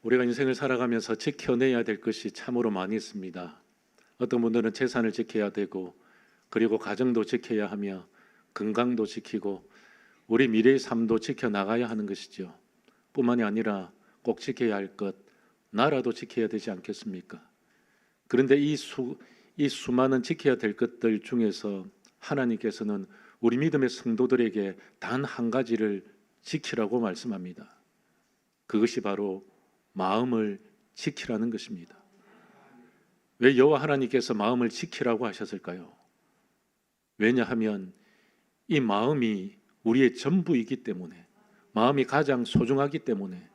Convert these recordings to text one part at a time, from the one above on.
우리가 인생을 살아가면서 지켜내야 될 것이 참으로 많이 있습니다. 어떤 분들은 재산을 지켜야 되고, 그리고 가정도 지켜야 하며 건강도 지키고 우리 미래의 삶도 지켜나가야 하는 것이죠. 뿐만이 아니라 꼭 지켜야 할 것, 나라도 지켜야 되지 않겠습니까? 그런데 이 수많은 지켜야 될 것들 중에서 하나님께서는 우리 믿음의 성도들에게 단 한 가지를 지키라고 말씀합니다. 그것이 바로 마음을 지키라는 것입니다. 왜 여호와 하나님께서 마음을 지키라고 하셨을까요? 왜냐하면 이 마음이 우리의 전부이기 때문에, 마음이 가장 소중하기 때문에,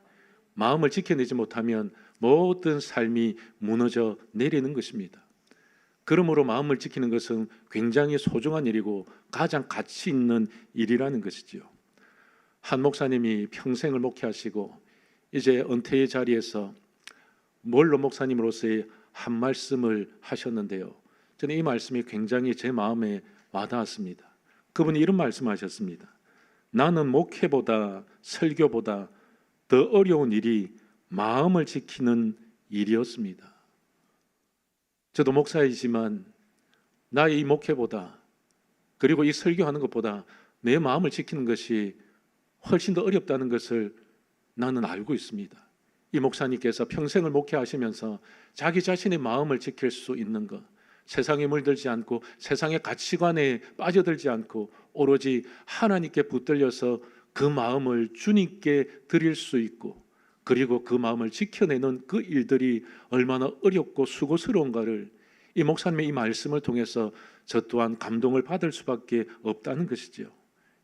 마음을 지켜내지 못하면 모든 삶이 무너져 내리는 것입니다. 그러므로 마음을 지키는 것은 굉장히 소중한 일이고 가장 가치 있는 일이라는 것이지요. 한 목사님이 평생을 목회하시고 이제 은퇴의 자리에서 몰로 목사님으로서의 한 말씀을 하셨는데요, 저는 이 말씀이 굉장히 제 마음에 와닿았습니다. 그분이 이런 말씀하셨습니다. 나는 목회보다 설교보다 더 어려운 일이 마음을 지키는 일이었습니다. 저도 목사이지만 나의 이 목회보다, 그리고 이 설교하는 것보다 내 마음을 지키는 것이 훨씬 더 어렵다는 것을 나는 알고 있습니다. 이 목사님께서 평생을 목회하시면서 자기 자신의 마음을 지킬 수 있는 것, 세상에 물들지 않고 세상의 가치관에 빠져들지 않고 오로지 하나님께 붙들려서 그 마음을 주님께 드릴 수 있고, 그리고 그 마음을 지켜내는 그 일들이 얼마나 어렵고 수고스러운가를 이 목사님의 이 말씀을 통해서 저 또한 감동을 받을 수밖에 없다는 것이죠.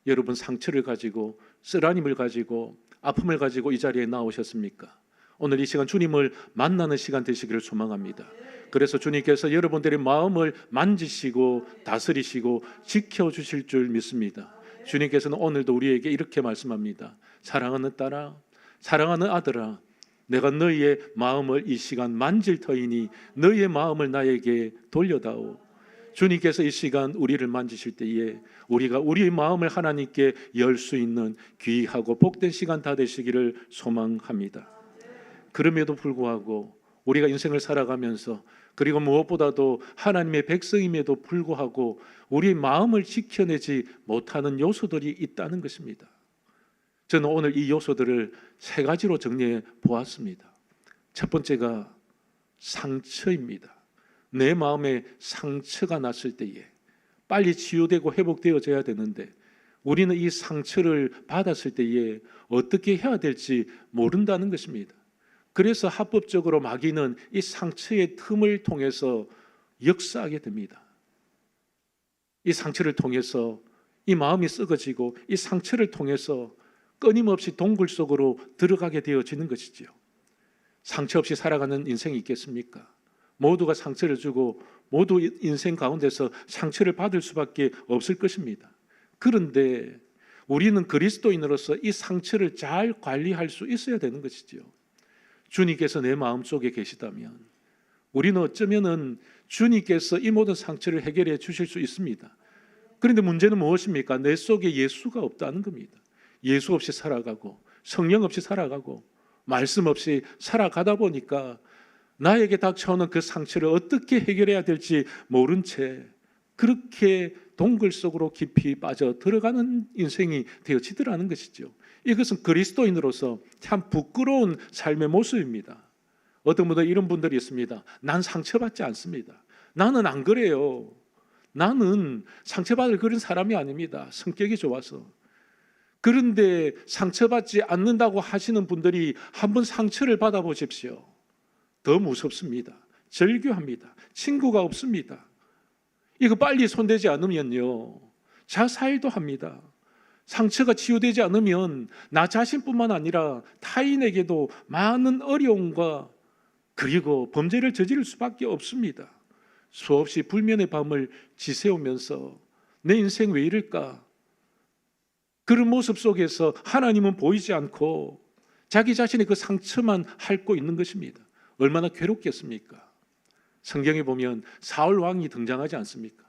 여러분, 상처를 가지고, 쓰라림을 가지고, 아픔을 가지고 이 자리에 나오셨습니까? 오늘 이 시간 주님을 만나는 시간 되시기를 소망합니다. 그래서 주님께서 여러분들의 마음을 만지시고 다스리시고 지켜주실 줄 믿습니다. 주님께서는 오늘도 우리에게 이렇게 말씀합니다. 사랑하는 딸아, 사랑하는 아들아, 내가 너희의 마음을 이 시간 만질 터이니 너희의 마음을 나에게 돌려다오. 주님께서 이 시간 우리를 만지실 때에 우리가 우리의 마음을 하나님께 열 수 있는 귀하고 복된 시간 다 되시기를 소망합니다. 그럼에도 불구하고 우리가 인생을 살아가면서, 그리고 무엇보다도 하나님의 백성임에도 불구하고 우리의 마음을 지켜내지 못하는 요소들이 있다는 것입니다. 저는 오늘 이 요소들을 세 가지로 정리해 보았습니다. 첫 번째가 상처입니다. 내 마음에 상처가 났을 때에 빨리 치유되고 회복되어져야 되는데 우리는 이 상처를 받았을 때에 어떻게 해야 될지 모른다는 것입니다. 그래서 합법적으로 마귀는 이 상처의 틈을 통해서 역사하게 됩니다. 이 상처를 통해서 이 마음이 썩어지고 이 상처를 통해서 끊임없이 동굴 속으로 들어가게 되어지는 것이지요. 상처 없이 살아가는 인생이 있겠습니까? 모두가 상처를 주고 모두 인생 가운데서 상처를 받을 수밖에 없을 것입니다. 그런데 우리는 그리스도인으로서 이 상처를 잘 관리할 수 있어야 되는 것이지요. 주님께서 내 마음속에 계시다면 우리는 어쩌면은 주님께서 이 모든 상처를 해결해 주실 수 있습니다. 그런데 문제는 무엇입니까? 내 속에 예수가 없다는 겁니다. 예수 없이 살아가고 성령 없이 살아가고 말씀 없이 살아가다 보니까 나에게 닥쳐오는 그 상처를 어떻게 해결해야 될지 모른 채 그렇게 동굴 속으로 깊이 빠져 들어가는 인생이 되어지더라는 것이죠. 이것은 그리스도인으로서 참 부끄러운 삶의 모습입니다. 어떤 분들 이런 분들이 있습니다. 난 상처받지 않습니다. 나는 안 그래요. 나는 상처받을 그런 사람이 아닙니다. 성격이 좋아서. 그런데 상처받지 않는다고 하시는 분들이 한번 상처를 받아보십시오. 더 무섭습니다. 절규합니다. 친구가 없습니다. 이거 빨리 손대지 않으면요, 자살도 합니다. 상처가 치유되지 않으면 나 자신뿐만 아니라 타인에게도 많은 어려움과 그리고 범죄를 저지를 수밖에 없습니다. 수없이 불면의 밤을 지새우면서 내 인생 왜 이럴까? 그런 모습 속에서 하나님은 보이지 않고 자기 자신의 그 상처만 핥고 있는 것입니다. 얼마나 괴롭겠습니까? 성경에 보면 사울 왕이 등장하지 않습니까?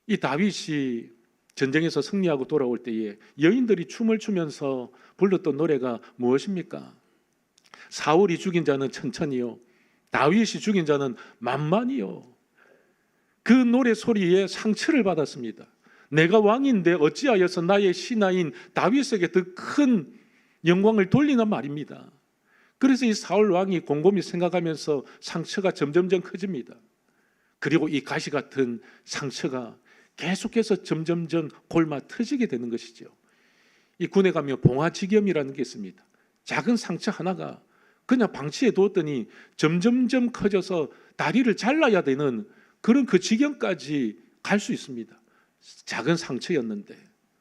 이 다윗이 전쟁에서 승리하고 돌아올 때에 여인들이 춤을 추면서 불렀던 노래가 무엇입니까? 사울이 죽인 자는 천천히요, 다윗이 죽인 자는 만만히요. 그 노래 소리에 상처를 받았습니다. 내가 왕인데 어찌하여서 나의 신하인 다윗에게 더 큰 영광을 돌리나 말입니다. 그래서 이 사울 왕이 곰곰이 생각하면서 상처가 점점점 커집니다. 그리고 이 가시 같은 상처가 계속해서 점점점 골마 터지게 되는 것이죠. 이 군에 가면 봉화지겸이라는 게 있습니다. 작은 상처 하나가 그냥 방치해 두었더니 점점점 커져서 다리를 잘라야 되는 그런 그 지경까지 갈 수 있습니다. 작은 상처였는데,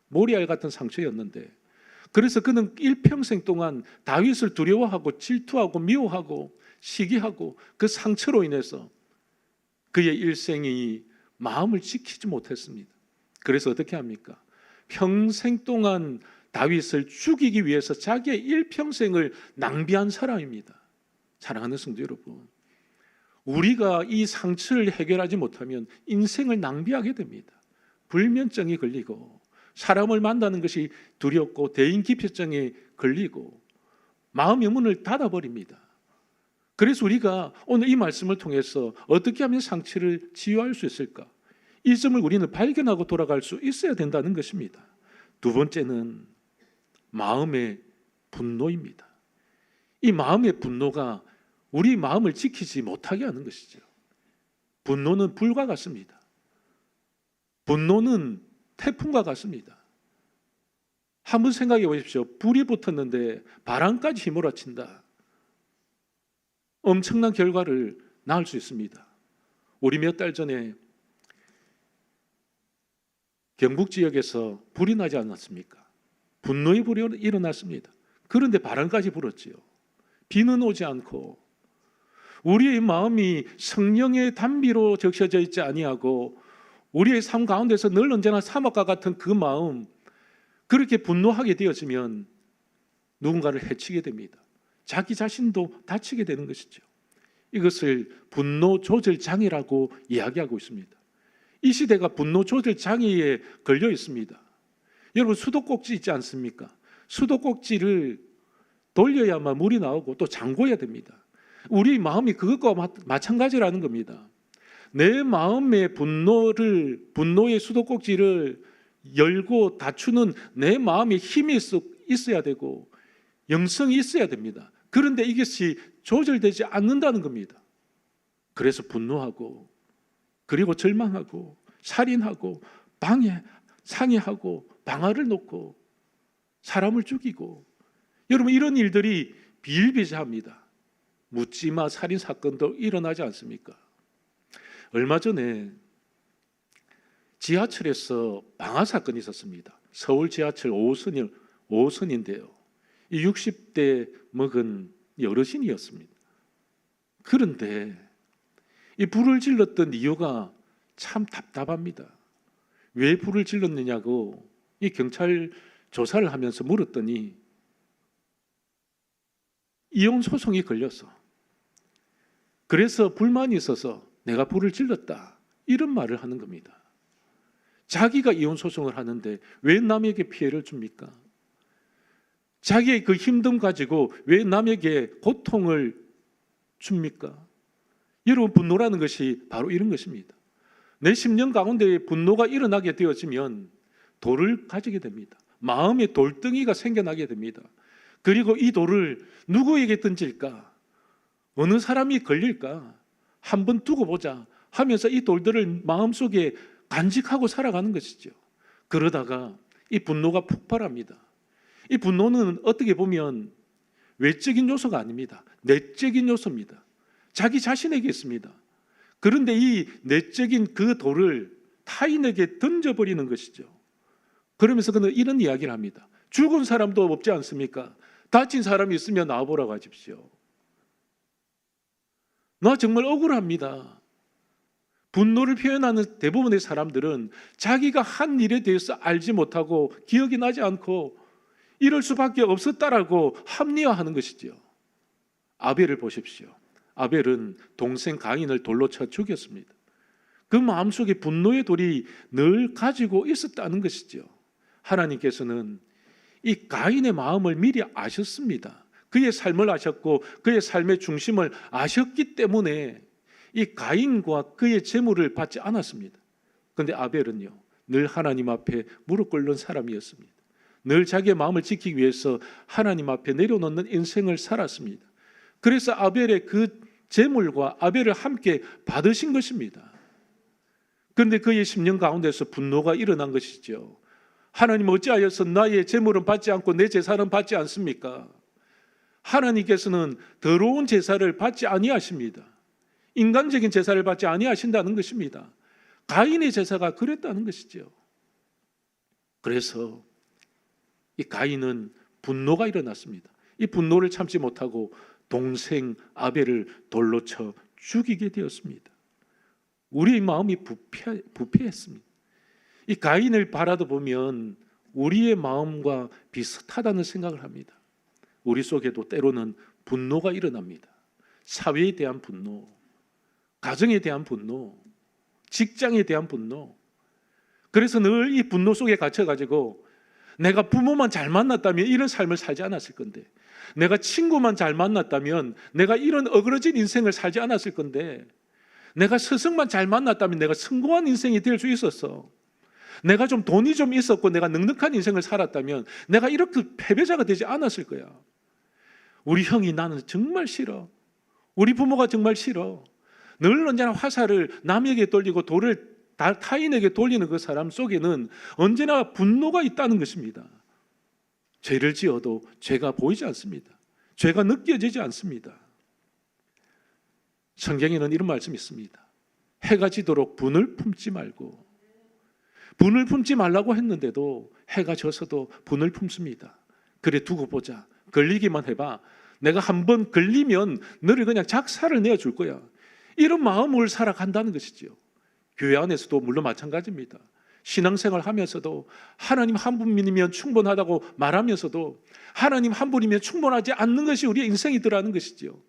모리알 같은 상처였는데, 그래서 그는 일평생 동안 다윗을 두려워하고 질투하고 미워하고 시기하고 그 상처로 인해서 그의 일생이 마음을 지키지 못했습니다. 그래서 어떻게 합니까? 평생 동안 다윗을 죽이기 위해서 자기의 일평생을 낭비한 사람입니다. 사랑하는 성도 여러분, 우리가 이 상처를 해결하지 못하면 인생을 낭비하게 됩니다. 불면증이 걸리고 사람을 만나는 것이 두렵고 대인기피증에 걸리고 마음의 문을 닫아버립니다. 그래서 우리가 오늘 이 말씀을 통해서 어떻게 하면 상처를 치유할 수 있을까? 이 점을 우리는 발견하고 돌아갈 수 있어야 된다는 것입니다. 두 번째는 마음의 분노입니다. 이 마음의 분노가 우리 마음을 지키지 못하게 하는 것이죠. 분노는 불과 같습니다. 분노는 태풍과 같습니다. 한번 생각해 보십시오. 불이 붙었는데 바람까지 휘몰아친다. 엄청난 결과를 낳을 수 있습니다. 우리 몇 달 전에 경북 지역에서 불이 나지 않았습니까? 분노의 불이 일어났습니다. 그런데 바람까지 불었지요. 비는 오지 않고 우리의 마음이 성령의 단비로 적셔져 있지 아니하고 우리의 삶 가운데서 늘 언제나 사막과 같은 그 마음, 그렇게 분노하게 되어지면 누군가를 해치게 됩니다. 자기 자신도 다치게 되는 것이죠. 이것을 분노 조절 장애라고 이야기하고 있습니다. 이 시대가 분노 조절 장애에 걸려 있습니다. 여러분, 수도꼭지 있지 않습니까? 수도꼭지를 돌려야만 물이 나오고 또 잠궈야 됩니다. 우리 마음이 그것과 마찬가지라는 겁니다. 내 마음의 분노의 수도꼭지를 열고 닫추는 내 마음의 힘이 있어야 되고 영성이 있어야 됩니다. 그런데 이것이 조절되지 않는다는 겁니다. 그래서 분노하고 그리고 절망하고 살인하고 상해하고 방아를 놓고 사람을 죽이고, 여러분, 이런 일들이 비일비재합니다. 묻지마 살인 사건도 일어나지 않습니까? 얼마 전에 지하철에서 방화 사건이 있었습니다. 서울 지하철 5호선인데요. 이 60대 먹은 어르신이었습니다. 그런데 이 불을 질렀던 이유가 참 답답합니다. 왜 불을 질렀느냐고 이 경찰 조사를 하면서 물었더니 이혼 소송이 걸려서, 그래서 불만이 있어서 내가 불을 질렀다, 이런 말을 하는 겁니다. 자기가 이혼 소송을 하는데 왜 남에게 피해를 줍니까? 자기의 그 힘듦 가지고 왜 남에게 고통을 줍니까? 여러분, 분노라는 것이 바로 이런 것입니다. 내 심령 가운데 분노가 일어나게 되어지면 돌을 가지게 됩니다. 마음의 돌덩이가 생겨나게 됩니다. 그리고 이 돌을 누구에게 던질까? 어느 사람이 걸릴까? 한번 두고 보자 하면서 이 돌들을 마음속에 간직하고 살아가는 것이죠. 그러다가 이 분노가 폭발합니다. 이 분노는 어떻게 보면 외적인 요소가 아닙니다. 내적인 요소입니다. 자기 자신에게 있습니다. 그런데 이 내적인 그 돌을 타인에게 던져버리는 것이죠. 그러면서 그는 이런 이야기를 합니다. 죽은 사람도 없지 않습니까? 다친 사람이 있으면 나와보라고 하십시오. 나 정말 억울합니다. 분노를 표현하는 대부분의 사람들은 자기가 한 일에 대해서 알지 못하고 기억이 나지 않고 이럴 수밖에 없었다라고 합리화하는 것이죠. 아벨을 보십시오. 아벨은 동생 가인을 돌로 쳐 죽였습니다. 그 마음속에 분노의 돌이 늘 가지고 있었다는 것이죠. 하나님께서는 이 가인의 마음을 미리 아셨습니다. 그의 삶을 아셨고 그의 삶의 중심을 아셨기 때문에 이 가인과 그의 재물을 받지 않았습니다. 그런데 아벨은요, 늘 하나님 앞에 무릎 꿇는 사람이었습니다. 늘 자기의 마음을 지키기 위해서 하나님 앞에 내려놓는 인생을 살았습니다. 그래서 아벨의 그 재물과 아벨을 함께 받으신 것입니다. 그런데 그의 심령 가운데서 분노가 일어난 것이죠. 하나님 어찌하여서 나의 재물은 받지 않고 내 제사는 받지 않습니까? 하나님께서는 더러운 제사를 받지 아니하십니다. 인간적인 제사를 받지 아니하신다는 것입니다. 가인의 제사가 그랬다는 것이죠. 그래서 이 가인은 분노가 일어났습니다. 이 분노를 참지 못하고 동생 아벨을 돌로 쳐 죽이게 되었습니다. 우리의 마음이 부패했습니다. 이 가인을 바라다 보면 우리의 마음과 비슷하다는 생각을 합니다. 우리 속에도 때로는 분노가 일어납니다. 사회에 대한 분노, 가정에 대한 분노, 직장에 대한 분노. 그래서 늘 이 분노 속에 갇혀가지고 내가 부모만 잘 만났다면 이런 삶을 살지 않았을 건데, 내가 친구만 잘 만났다면 내가 이런 어그러진 인생을 살지 않았을 건데, 내가 스승만 잘 만났다면 내가 성공한 인생이 될 수 있었어. 내가 좀 돈이 좀 있었고 내가 넉넉한 인생을 살았다면 내가 이렇게 패배자가 되지 않았을 거야. 우리 형이 나는 정말 싫어. 우리 부모가 정말 싫어. 늘 언제나 화살을 남에게 돌리고 돌을 타인에게 돌리는 그 사람 속에는 언제나 분노가 있다는 것입니다. 죄를 지어도 죄가 보이지 않습니다. 죄가 느껴지지 않습니다. 성경에는 이런 말씀이 있습니다. 해가 지도록 분을 품지 말고. 분을 품지 말라고 했는데도 해가 져서도 분을 품습니다. 그래 두고 보자. 걸리기만 해봐. 내가 한번 걸리면 너를 그냥 작사를 내어줄 거야. 이런 마음을 살아간다는 것이죠. 교회 안에서도 물론 마찬가지입니다. 신앙생활 하면서도 하나님 한 분이면 충분하다고 말하면서도 하나님 한 분이면 충분하지 않는 것이 우리의 인생이더라는 것이죠.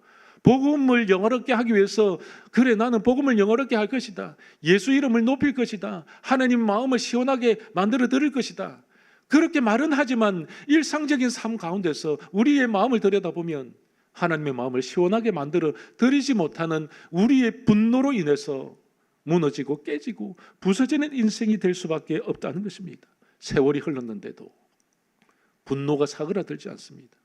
복음을 영화롭게 하기 위해서 그래 나는 복음을 영화롭게 할 것이다. 예수 이름을 높일 것이다. 하나님 마음을 시원하게 만들어 드릴 것이다. 그렇게 말은 하지만 일상적인 삶 가운데서 우리의 마음을 들여다보면 하나님의 마음을 시원하게 만들어 드리지 못하는 우리의 분노로 인해서 무너지고 깨지고 부서지는 인생이 될 수밖에 없다는 것입니다. 세월이 흘렀는데도 분노가 사그라들지 않습니다.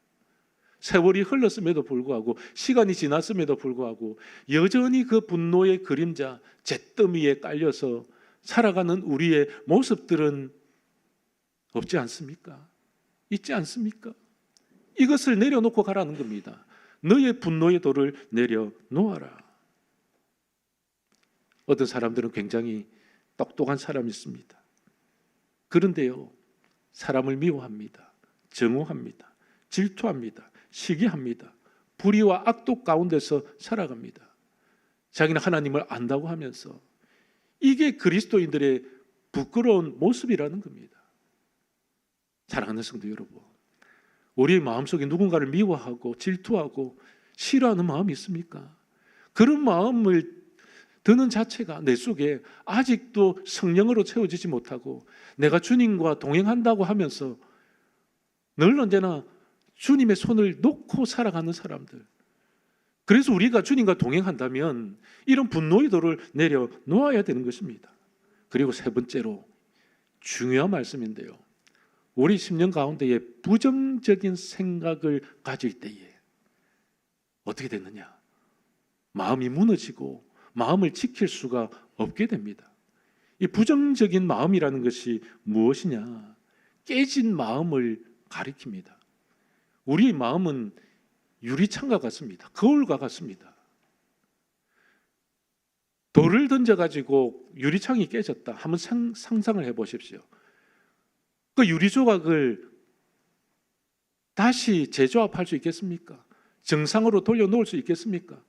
세월이 흘렀음에도 불구하고 시간이 지났음에도 불구하고 여전히 그 분노의 그림자 잿더미에 깔려서 살아가는 우리의 모습들은 없지 않습니까? 있지 않습니까? 이것을 내려놓고 가라는 겁니다. 너의 분노의 돌을 내려놓아라. 어떤 사람들은 굉장히 똑똑한 사람이 있습니다. 그런데요, 사람을 미워합니다. 정오합니다. 질투합니다. 시기합니다. 불의와 악독 가운데서 살아갑니다. 자기는 하나님을 안다고 하면서 이게 그리스도인들의 부끄러운 모습이라는 겁니다. 사랑하는 성도 여러분, 우리의 마음속에 누군가를 미워하고 질투하고 싫어하는 마음이 있습니까? 그런 마음을 드는 자체가 내 속에 아직도 성령으로 채워지지 못하고 내가 주님과 동행한다고 하면서 늘 언제나 주님의 손을 놓고 살아가는 사람들. 그래서 우리가 주님과 동행한다면 이런 분노의 돌을 내려놓아야 되는 것입니다. 그리고 세 번째로 중요한 말씀인데요. 우리 심령 가운데에 부정적인 생각을 가질 때에 어떻게 됐느냐? 마음이 무너지고 마음을 지킬 수가 없게 됩니다. 이 부정적인 마음이라는 것이 무엇이냐? 깨진 마음을 가리킵니다. 우리의 마음은 유리창과 같습니다. 거울과 같습니다. 돌을 던져가지고 유리창이 깨졌다. 한번 상상을 해보십시오. 그 유리 조각을 다시 재조합할 수 있겠습니까? 정상으로 돌려놓을 수 있겠습니까?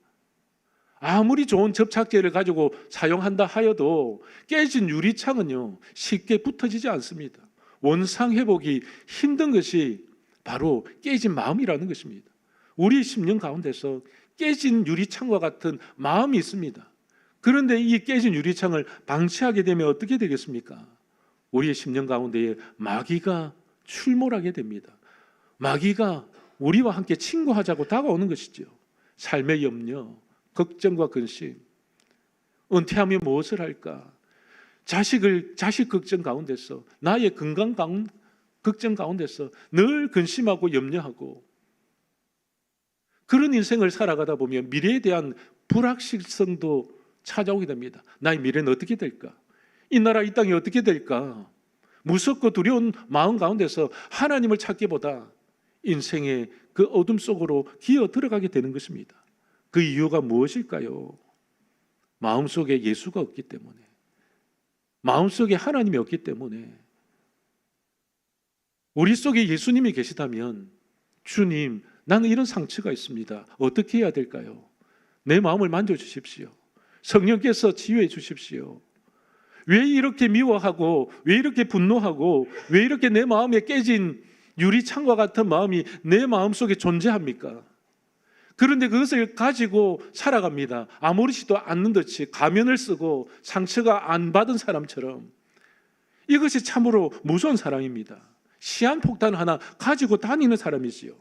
아무리 좋은 접착제를 가지고 사용한다 하여도 깨진 유리창은요 쉽게 붙어지지 않습니다. 원상 회복이 힘든 것이 바로 깨진 마음이라는 것입니다. 우리 심령 가운데서 깨진 유리창과 같은 마음이 있습니다. 그런데 이 깨진 유리창을 방치하게 되면 어떻게 되겠습니까? 우리의 심령 가운데에 마귀가 출몰하게 됩니다. 마귀가 우리와 함께 친구하자고 다가오는 것이죠. 삶의 염려, 걱정과 근심, 은퇴하면 무엇을 할까? 자식 걱정 가운데서, 나의 건강 걱정 가운데서 늘 근심하고 염려하고, 그런 인생을 살아가다 보면 미래에 대한 불확실성도 찾아오게 됩니다. 나의 미래는 어떻게 될까? 이 나라 이 땅이 어떻게 될까? 무섭고 두려운 마음 가운데서 하나님을 찾기보다 인생의 그 어둠 속으로 기어 들어가게 되는 것입니다. 그 이유가 무엇일까요? 마음속에 예수가 없기 때문에, 마음속에 하나님이 없기 때문에. 우리 속에 예수님이 계시다면, 주님, 나는 이런 상처가 있습니다. 어떻게 해야 될까요? 내 마음을 만져주십시오. 성령께서 치유해 주십시오. 왜 이렇게 미워하고, 왜 이렇게 분노하고, 왜 이렇게 내 마음에 깨진 유리창과 같은 마음이 내 마음속에 존재합니까? 그런데 그것을 가지고 살아갑니다. 아무렇지도 않는 듯이 가면을 쓰고 상처가 안 받은 사람처럼. 이것이 참으로 무서운 사랑입니다. 시한폭탄 하나 가지고 다니는 사람이지요.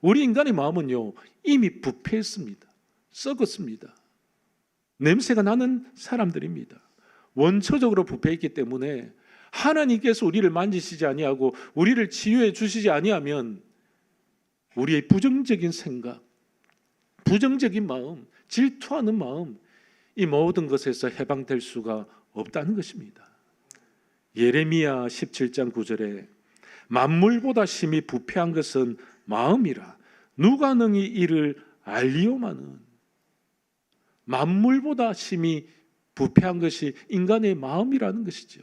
우리 인간의 마음은요, 이미 부패했습니다. 썩었습니다. 냄새가 나는 사람들입니다. 원초적으로 부패했기 때문에 하나님께서 우리를 만지시지 아니하고 우리를 치유해 주시지 아니하면 우리의 부정적인 생각, 부정적인 마음, 질투하는 마음, 이 모든 것에서 해방될 수가 없다는 것입니다. 예레미야 17장 9절에 만물보다 심히 부패한 것은 마음이라 누가 능히 이를 알리오마는. 만물보다 심히 부패한 것이 인간의 마음이라는 것이죠.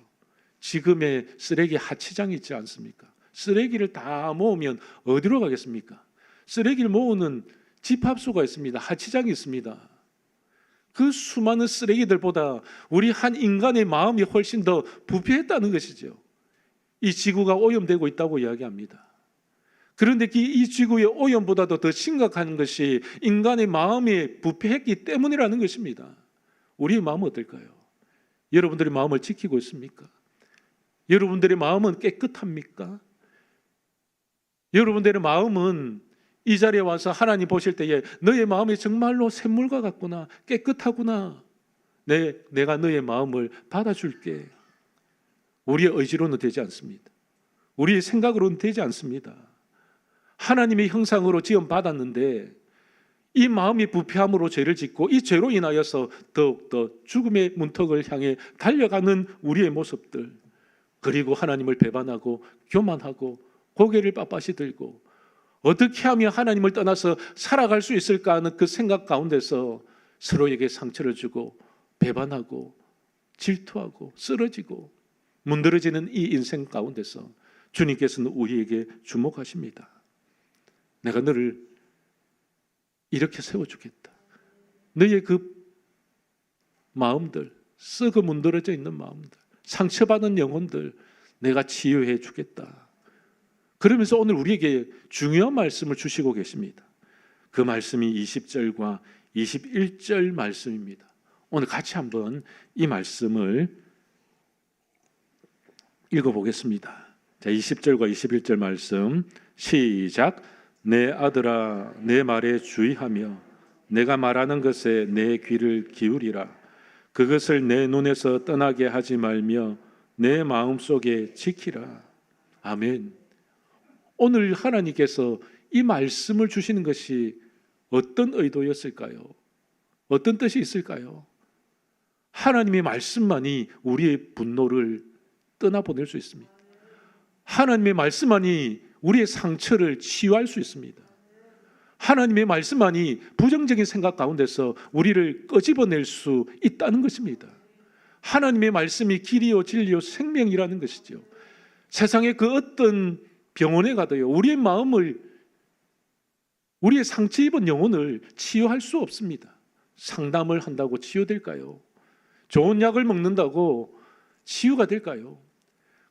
지금의 쓰레기 하치장이 있지 않습니까? 쓰레기를 다 모으면 어디로 가겠습니까? 쓰레기를 모으는 집합소가 있습니다. 하치장이 있습니다. 그 수많은 쓰레기들보다 우리 한 인간의 마음이 훨씬 더 부패했다는 것이죠. 이 지구가 오염되고 있다고 이야기합니다. 그런데 이 지구의 오염보다도 더 심각한 것이 인간의 마음이 부패했기 때문이라는 것입니다. 우리의 마음은 어떨까요? 여러분들의 마음을 지키고 있습니까? 여러분들의 마음은 깨끗합니까? 여러분들의 마음은 이 자리에 와서 하나님 보실 때에 너의 마음이 정말로 샘물과 같구나, 깨끗하구나, 내가 너의 마음을 받아줄게. 우리의 의지로는 되지 않습니다. 우리의 생각으로는 되지 않습니다. 하나님의 형상으로 지음받았는데 이 마음이 부패함으로 죄를 짓고 이 죄로 인하여서 더욱더 죽음의 문턱을 향해 달려가는 우리의 모습들, 그리고 하나님을 배반하고 교만하고 고개를 빳빳이 들고 어떻게 하면 하나님을 떠나서 살아갈 수 있을까 하는 그 생각 가운데서 서로에게 상처를 주고 배반하고 질투하고 쓰러지고 문드러지는 이 인생 가운데서 주님께서는 우리에게 주목하십니다. 내가 너를 이렇게 세워주겠다. 너의 그 마음들, 썩어 문드러져 있는 마음들, 상처받은 영혼들 내가 치유해 주겠다. 그러면서 오늘 우리에게 중요한 말씀을 주시고 계십니다. 그 말씀이 20절과 21절 말씀입니다. 오늘 같이 한번 이 말씀을 읽어보겠습니다. 자, 20절과 21절 말씀 시작. 내 아들아, 내 말에 주의하며 내가 말하는 것에 내 귀를 기울이라. 그것을 내 눈에서 떠나게 하지 말며 내 마음속에 지키라. 아멘. 오늘 하나님께서 이 말씀을 주시는 것이 어떤 의도였을까요? 어떤 뜻이 있을까요? 하나님의 말씀만이 우리의 분노를 떠나보낼 수 있습니다. 하나님의 말씀만이 우리의 상처를 치유할 수 있습니다. 하나님의 말씀만이 부정적인 생각 가운데서 우리를 끄집어낼 수 있다는 것입니다. 하나님의 말씀이 길이요 진리요 생명이라는 것이죠. 세상의 그 어떤 병원에 가도요, 우리의 마음을, 우리의 상처 입은 영혼을 치유할 수 없습니다. 상담을 한다고 치유될까요? 좋은 약을 먹는다고 치유가 될까요?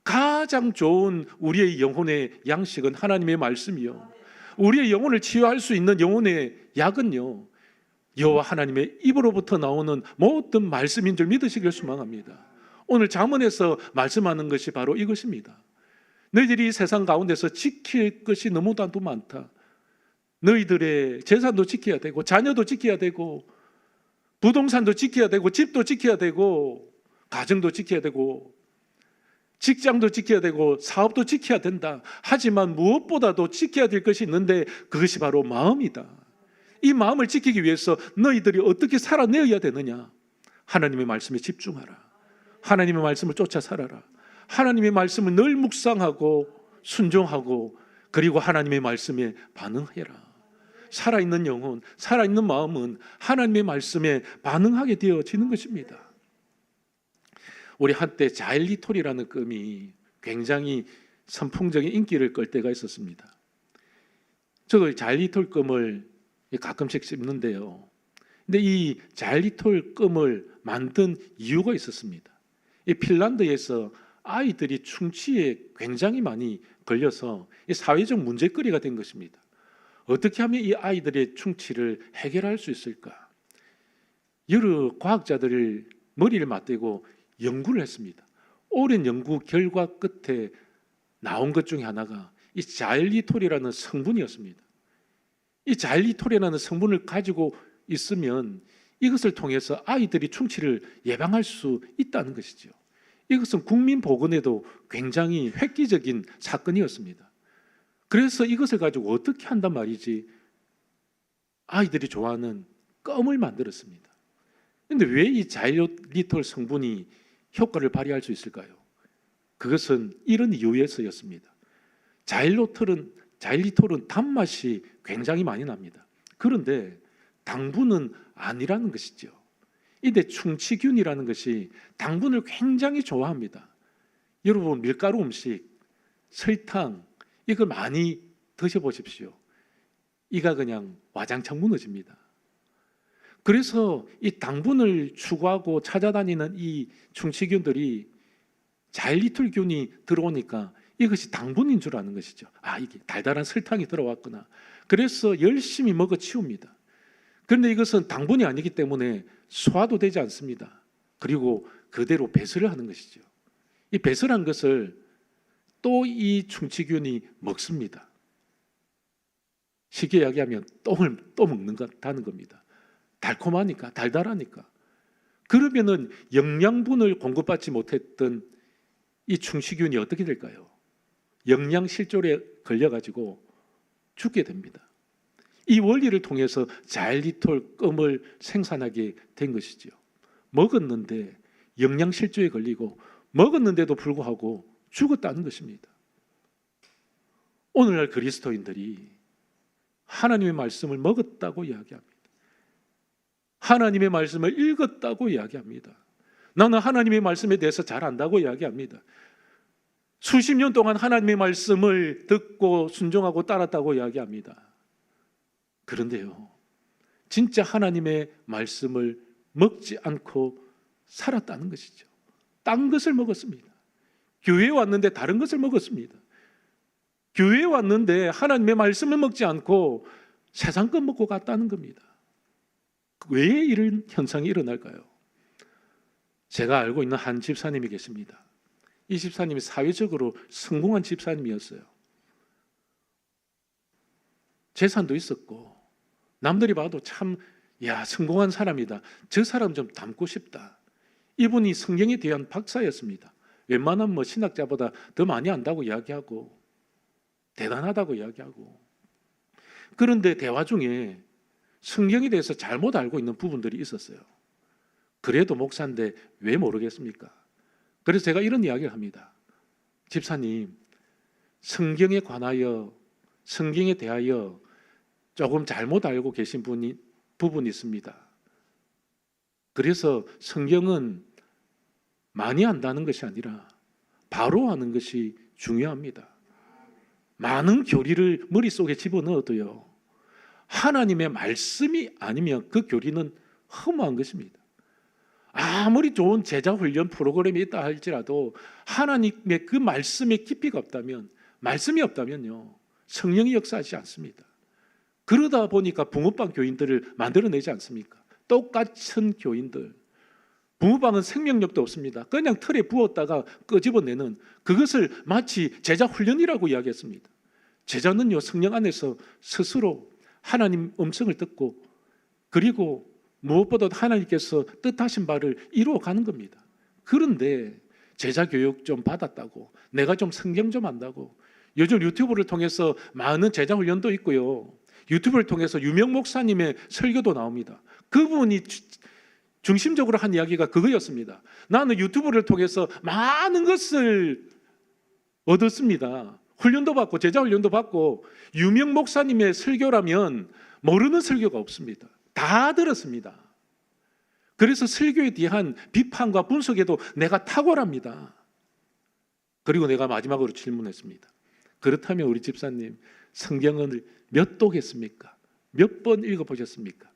가장 좋은 우리의 영혼의 양식은 하나님의 말씀이요, 우리의 영혼을 치유할 수 있는 영혼의 약은요, 여호와 하나님의 입으로부터 나오는 모든 말씀인 줄 믿으시길 소망합니다. 오늘 잠언에서 말씀하는 것이 바로 이것입니다. 너희들이 세상 가운데서 지킬 것이 너무나도 많다. 너희들의 재산도 지켜야 되고 자녀도 지켜야 되고 부동산도 지켜야 되고 집도 지켜야 되고 가정도 지켜야 되고 직장도 지켜야 되고 사업도 지켜야 된다. 하지만 무엇보다도 지켜야 될 것이 있는데 그것이 바로 마음이다. 이 마음을 지키기 위해서 너희들이 어떻게 살아내어야 되느냐? 하나님의 말씀에 집중하라. 하나님의 말씀을 쫓아 살아라. 하나님의 말씀을 늘 묵상하고 순종하고 그리고 하나님의 말씀에 반응해라. 살아있는 영혼, 살아있는 마음은 하나님의 말씀에 반응하게 되어지는 것입니다. 우리 한때 자일리톨이라는 껌이 굉장히 선풍적인 인기를 끌 때가 있었습니다. 저도 자일리톨 껌을 가끔씩 씹는데요. 근데 이 자일리톨 껌을 만든 이유가 있었습니다. 이 핀란드에서 아이들이 충치에 굉장히 많이 걸려서 사회적 문제거리가 된 것입니다. 어떻게 하면 이 아이들의 충치를 해결할 수 있을까? 여러 과학자들을 머리를 맞대고 연구를 했습니다. 오랜 연구 결과 끝에 나온 것 중에 하나가 이 자일리톨이라는 성분이었습니다. 이 자일리톨이라는 성분을 가지고 있으면 이것을 통해서 아이들이 충치를 예방할 수 있다는 것이죠. 이것은 국민보건에도 굉장히 획기적인 사건이었습니다. 그래서 이것을 가지고 어떻게 한단 말이지? 아이들이 좋아하는 껌을 만들었습니다. 그런데 왜 이 자일리톨 성분이 효과를 발휘할 수 있을까요? 그것은 이런 이유에서였습니다. 자일리톨은 단맛이 굉장히 많이 납니다. 그런데 당분은 아니라는 것이죠. 이때 충치균이라는 것이 당분을 굉장히 좋아합니다. 여러분 밀가루 음식, 설탕 이걸 많이 드셔보십시오. 이가 그냥 와장창 무너집니다. 그래서 이 당분을 추구하고 찾아다니는 이 충치균들이 자일리톨균이 들어오니까 이것이 당분인 줄 아는 것이죠. 이게 달달한 설탕이 들어왔구나. 그래서 열심히 먹어 치웁니다. 그런데 이것은 당분이 아니기 때문에 소화도 되지 않습니다. 그리고 그대로 배설을 하는 것이죠. 이 배설한 것을 또 이 충치균이 먹습니다. 쉽게 이야기하면 똥을 또 먹는다는 겁니다. 달콤하니까, 달달하니까. 그러면은 영양분을 공급받지 못했던 이 충치균이 어떻게 될까요? 영양실조에 걸려가지고 죽게 됩니다. 이 원리를 통해서 자일리톨 껌을 생산하게 된 것이죠. 먹었는데 영양실조에 걸리고 먹었는데도 불구하고 죽었다는 것입니다. 오늘날 그리스도인들이 하나님의 말씀을 먹었다고 이야기합니다. 하나님의 말씀을 읽었다고 이야기합니다. 나는 하나님의 말씀에 대해서 잘 안다고 이야기합니다. 수십 년 동안 하나님의 말씀을 듣고 순종하고 따랐다고 이야기합니다. 그런데요, 진짜 하나님의 말씀을 먹지 않고 살았다는 것이죠. 딴 것을 먹었습니다. 교회에 왔는데 다른 것을 먹었습니다. 교회에 왔는데 하나님의 말씀을 먹지 않고 세상 것 먹고 갔다는 겁니다. 왜 이런 현상이 일어날까요? 제가 알고 있는 한 집사님이 계십니다. 이 집사님이 사회적으로 성공한 집사님이었어요. 재산도 있었고 남들이 봐도 참 성공한 사람이다. 저 사람 좀 닮고 싶다. 이분이 성경에 대한 박사였습니다. 웬만한 신학자보다 더 많이 안다고 이야기하고 대단하다고 이야기하고. 그런데 대화 중에 성경에 대해서 잘못 알고 있는 부분들이 있었어요. 그래도 목사인데 왜 모르겠습니까? 그래서 제가 이런 이야기를 합니다. 집사님, 성경에 관하여, 성경에 대하여 조금 잘못 알고 계신 부분이 있습니다. 그래서 성경은 많이 안다는 것이 아니라 바로 아는 것이 중요합니다. 많은 교리를 머릿속에 집어넣어도요, 하나님의 말씀이 아니면 그 교리는 허무한 것입니다. 아무리 좋은 제자 훈련 프로그램이 있다 할지라도 하나님의 그 말씀의 깊이가 없다면, 말씀이 없다면요, 성령이 역사하지 않습니다. 그러다 보니까 붕어빵 교인들을 만들어내지 않습니까? 똑같은 교인들. 붕어빵은 생명력도 없습니다. 그냥 틀에 부었다가 끄집어내는, 그것을 마치 제자 훈련이라고 이야기했습니다. 제자는요, 성령 안에서 스스로 하나님 음성을 듣고 그리고 무엇보다도 하나님께서 뜻하신 바를 이루어가는 겁니다. 그런데 제자 교육 좀 받았다고, 내가 좀 성경 좀 안다고, 요즘 유튜브를 통해서 많은 제자 훈련도 있고요, 유튜브를 통해서 유명 목사님의 설교도 나옵니다. 그분이 중심적으로 한 이야기가 그거였습니다. 나는 유튜브를 통해서 많은 것을 얻었습니다. 훈련도 받고 제자 훈련도 받고, 유명 목사님의 설교라면 모르는 설교가 없습니다. 다 들었습니다. 그래서 설교에 대한 비판과 분석에도 내가 탁월합니다. 그리고 내가 마지막으로 질문했습니다. 그렇다면 우리 집사님, 성경을 몇 독했습니까? 몇 번 읽어보셨습니까?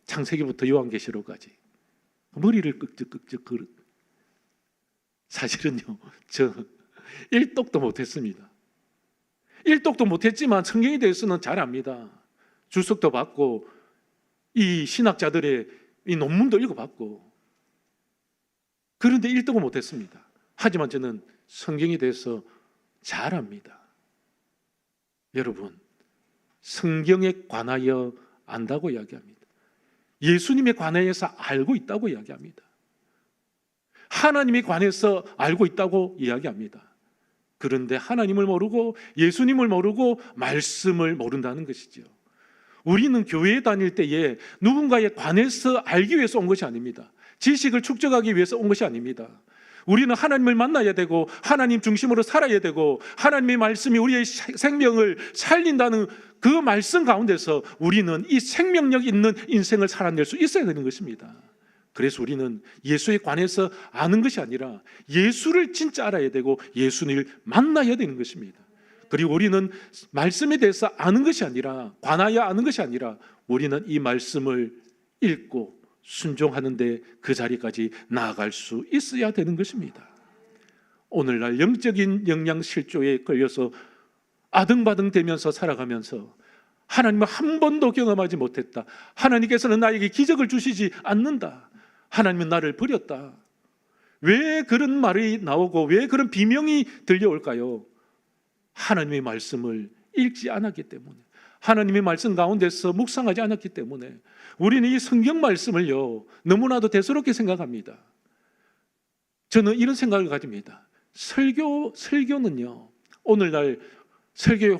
창세기부터 요한계시록까지 머리를 끄적끄적 사실은요, 저 1독도 못했습니다. 1독도 못했지만 성경에 대해서는 잘 압니다. 주석도 받고 이 신학자들의 이 논문도 읽어봤고, 그런데 1독은 못했습니다. 하지만 저는 성경에 대해서 잘 압니다. 여러분, 성경에 관하여 안다고 이야기합니다. 예수님에 관해서 알고 있다고 이야기합니다. 하나님에 관해서 알고 있다고 이야기합니다. 그런데 하나님을 모르고 예수님을 모르고 말씀을 모른다는 것이죠. 우리는 교회에 다닐 때에 누군가에 관해서 알기 위해서 온 것이 아닙니다. 지식을 축적하기 위해서 온 것이 아닙니다. 우리는 하나님을 만나야 되고 하나님 중심으로 살아야 되고, 하나님의 말씀이 우리의 생명을 살린다는 그 말씀 가운데서 우리는 이 생명력 있는 인생을 살아낼 수 있어야 되는 것입니다. 그래서 우리는 예수에 관해서 아는 것이 아니라 예수를 진짜 알아야 되고 예수님을 만나야 되는 것입니다. 그리고 우리는 말씀에 대해서 아는 것이 아니라, 관하여 아는 것이 아니라, 우리는 이 말씀을 읽고 순종하는데 그 자리까지 나아갈 수 있어야 되는 것입니다. 오늘날 영적인 영양 실조에 걸려서 아등바등 되면서 살아가면서 하나님을 한 번도 경험하지 못했다, 하나님께서는 나에게 기적을 주시지 않는다, 하나님은 나를 버렸다, 왜 그런 말이 나오고 왜 그런 비명이 들려올까요? 하나님의 말씀을 읽지 않았기 때문에, 하나님의 말씀 가운데서 묵상하지 않았기 때문에. 우리는 이 성경 말씀을요, 너무나도 대수롭게 생각합니다. 저는 이런 생각을 가집니다. 설교는요, 오늘날 설교의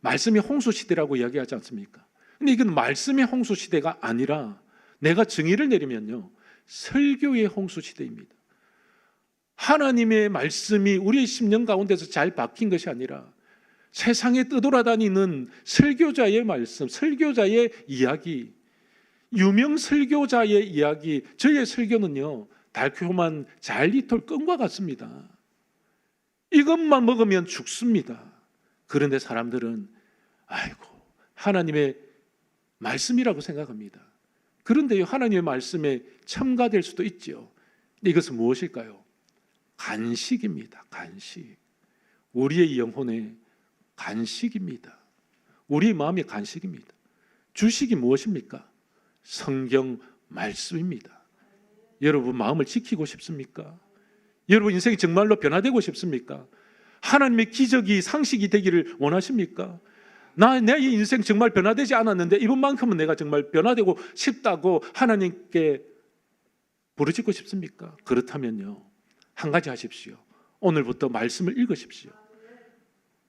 말씀의 홍수 시대라고 이야기하지 않습니까? 근데 이건 말씀의 홍수 시대가 아니라, 내가 정의를 내리면요, 설교의 홍수 시대입니다. 하나님의 말씀이 우리의 심령 가운데서 잘 박힌 것이 아니라 세상에 떠돌아다니는 설교자의 말씀, 설교자의 이야기, 유명 설교자의 이야기, 저의 설교는요, 달콤한 잘리톨 껌과 같습니다. 이것만 먹으면 죽습니다. 그런데 사람들은 아이고, 하나님의 말씀이라고 생각합니다. 그런데요, 하나님의 말씀에 첨가될 수도 있죠. 이것은 무엇일까요? 간식입니다. 간식. 우리의 영혼의 간식입니다. 우리의 마음의 간식입니다. 주식이 무엇입니까? 성경 말씀입니다. 여러분, 마음을 지키고 싶습니까? 여러분, 인생이 정말로 변화되고 싶습니까? 하나님의 기적이 상식이 되기를 원하십니까? 내 인생 정말 변화되지 않았는데 이번만큼은 내가 정말 변화되고 싶다고 하나님께 부르짖고 싶습니까? 그렇다면요, 한 가지 하십시오. 오늘부터 말씀을 읽으십시오.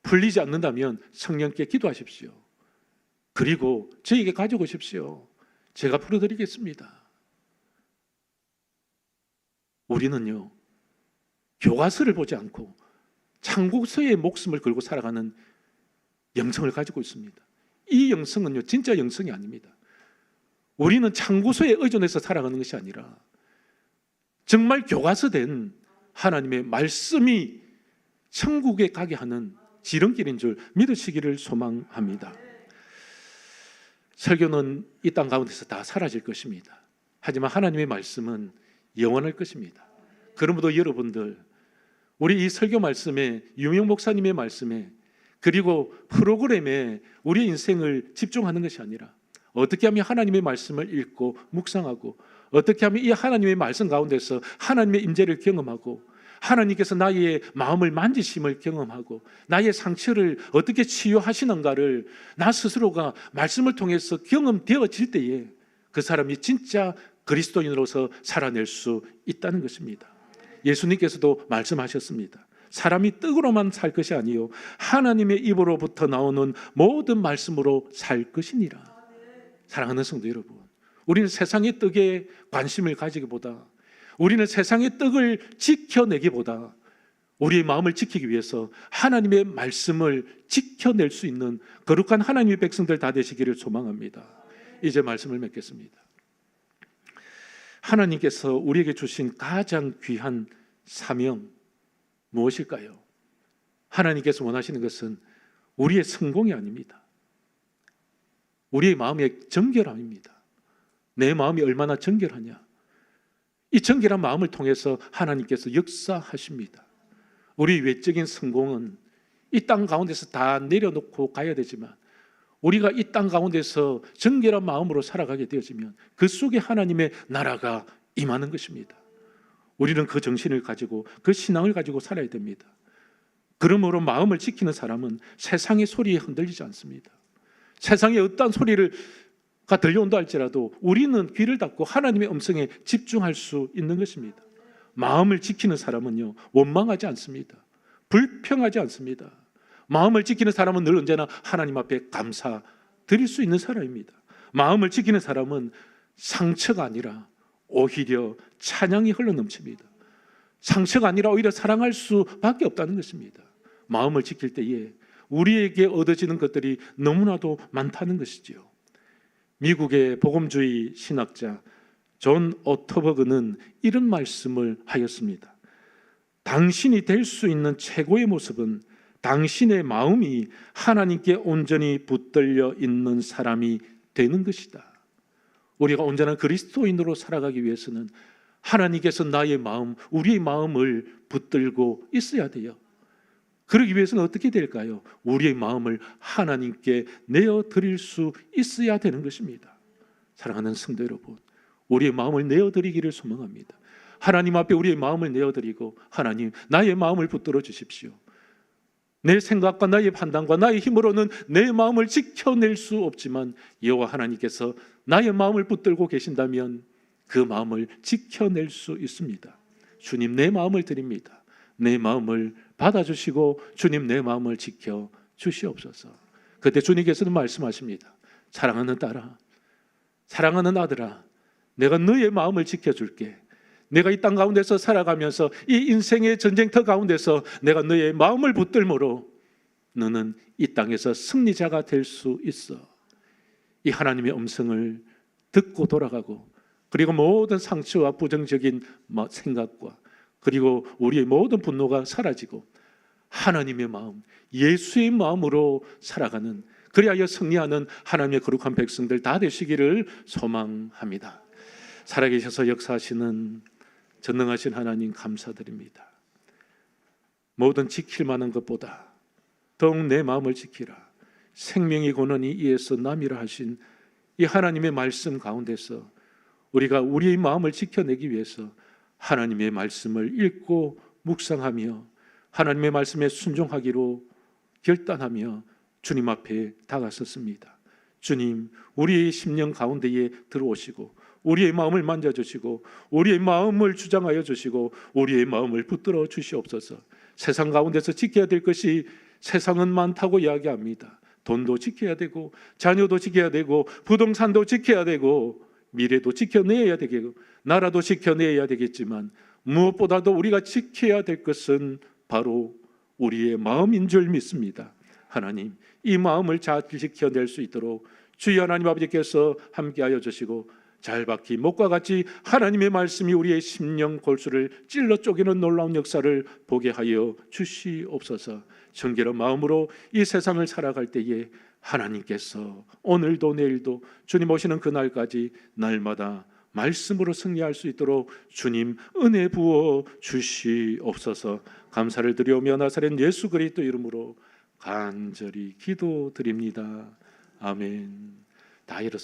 풀리지 않는다면 성령께 기도하십시오. 그리고 저에게 가져오십시오. 제가 풀어드리겠습니다. 우리는요, 교과서를 보지 않고 창고서의 목숨을 걸고 살아가는 영성을 가지고 있습니다. 이 영성은요, 진짜 영성이 아닙니다. 우리는 창고서에 의존해서 살아가는 것이 아니라 정말 교과서된 하나님의 말씀이 천국에 가게 하는 지름길인 줄 믿으시기를 소망합니다. 설교는 이 땅 가운데서 다 사라질 것입니다. 하지만 하나님의 말씀은 영원할 것입니다. 그러므로 여러분들, 우리 이 설교 말씀에, 유명 목사님의 말씀에, 그리고 프로그램에 우리 인생을 집중하는 것이 아니라 어떻게 하면 하나님의 말씀을 읽고 묵상하고, 어떻게 하면 이 하나님의 말씀 가운데서 하나님의 임재를 경험하고 하나님께서 나의 마음을 만지심을 경험하고 나의 상처를 어떻게 치유하시는가를 나 스스로가 말씀을 통해서 경험되어질 때에 그 사람이 진짜 그리스도인으로서 살아낼 수 있다는 것입니다. 예수님께서도 말씀하셨습니다. 사람이 떡으로만 살 것이 아니요 하나님의 입으로부터 나오는 모든 말씀으로 살 것이니라. 사랑하는 성도 여러분, 우리는 세상의 떡에 관심을 가지기보다, 우리는 세상의 떡을 지켜내기보다 우리의 마음을 지키기 위해서 하나님의 말씀을 지켜낼 수 있는 거룩한 하나님의 백성들 다 되시기를 소망합니다. 이제 말씀을 맺겠습니다. 하나님께서 우리에게 주신 가장 귀한 사명 무엇일까요? 하나님께서 원하시는 것은 우리의 성공이 아닙니다. 우리의 마음의 정결함입니다. 내 마음이 얼마나 정결하냐, 이 정결한 마음을 통해서 하나님께서 역사하십니다. 우리 외적인 성공은 이 땅 가운데서 다 내려놓고 가야 되지만, 우리가 이 땅 가운데서 정결한 마음으로 살아가게 되어지면 그 속에 하나님의 나라가 임하는 것입니다. 우리는 그 정신을 가지고 그 신앙을 가지고 살아야 됩니다. 그러므로 마음을 지키는 사람은 세상의 소리에 흔들리지 않습니다. 세상의 어떠한 소리가 들려온다 할지라도 우리는 귀를 닫고 하나님의 음성에 집중할 수 있는 것입니다. 마음을 지키는 사람은요, 원망하지 않습니다. 불평하지 않습니다. 마음을 지키는 사람은 늘 언제나 하나님 앞에 감사 드릴 수 있는 사람입니다. 마음을 지키는 사람은 상처가 아니라 오히려 찬양이 흘러넘칩니다. 상처가 아니라 오히려 사랑할 수밖에 없다는 것입니다. 마음을 지킬 때에 우리에게 얻어지는 것들이 너무나도 많다는 것이지요. 미국의 복음주의 신학자 존 오터버그는 이런 말씀을 하였습니다. 당신이 될 수 있는 최고의 모습은 당신의 마음이 하나님께 온전히 붙들려 있는 사람이 되는 것이다. 우리가 온전한 그리스도인으로 살아가기 위해서는 하나님께서 나의 마음, 우리의 마음을 붙들고 있어야 돼요. 그러기 위해서는 어떻게 될까요? 우리의 마음을 하나님께 내어드릴 수 있어야 되는 것입니다. 사랑하는 성도 여러분, 우리의 마음을 내어드리기를 소망합니다. 하나님 앞에 우리의 마음을 내어드리고, 하나님, 나의 마음을 붙들어 주십시오. 내 생각과 나의 판단과 나의 힘으로는 내 마음을 지켜낼 수 없지만 여호와 하나님께서 나의 마음을 붙들고 계신다면 그 마음을 지켜낼 수 있습니다. 주님, 내 마음을 드립니다. 내 마음을 받아주시고 주님, 내 마음을 지켜 주시옵소서. 그때 주님께서는 말씀하십니다. 사랑하는 딸아, 사랑하는 아들아, 내가 너의 마음을 지켜줄게. 내가 이 땅 가운데서 살아가면서 이 인생의 전쟁터 가운데서 내가 너의 마음을 붙들므로 너는 이 땅에서 승리자가 될 수 있어. 이 하나님의 음성을 듣고 돌아가고, 그리고 모든 상처와 부정적인 생각과 그리고 우리의 모든 분노가 사라지고 하나님의 마음, 예수의 마음으로 살아가는, 그리하여 승리하는 하나님의 거룩한 백성들 다 되시기를 소망합니다. 살아계셔서 역사하시는 전능하신 하나님 감사드립니다. 모든 지킬 만한 것보다 더욱 내 마음을 지키라. 생명의 근원이 이에서 남이라 하신 이 하나님의 말씀 가운데서 우리가 우리의 마음을 지켜내기 위해서 하나님의 말씀을 읽고 묵상하며 하나님의 말씀에 순종하기로 결단하며 주님 앞에 다가섰습니다. 주님, 우리의 심령 가운데에 들어오시고 우리의 마음을 만져주시고 우리의 마음을 주장하여 주시고 우리의 마음을 붙들어 주시옵소서. 세상 가운데서 지켜야 될 것이 세상은 많다고 이야기합니다. 돈도 지켜야 되고 자녀도 지켜야 되고 부동산도 지켜야 되고 미래도 지켜내야 되고 나라도 지켜내야 되겠지만 무엇보다도 우리가 지켜야 될 것은 바로 우리의 마음인 줄 믿습니다. 하나님, 이 마음을 잘 지켜낼 수 있도록 주여 하나님 아버지께서 함께하여 주시고 잘 박힌 목과 같이 하나님의 말씀이 우리의 심령 골수를 찔러 쪼개는 놀라운 역사를 보게 하여 주시옵소서. 정결한 마음으로 이 세상을 살아갈 때에 하나님께서 오늘도 내일도 주님 오시는 그날까지 날마다 말씀으로 승리할 수 있도록 주님 은혜 부어 주시옵소서. 감사를 드리오며 나사렛 예수 그리스도 이름으로 간절히 기도드립니다. 아멘. 다 이렇습니다.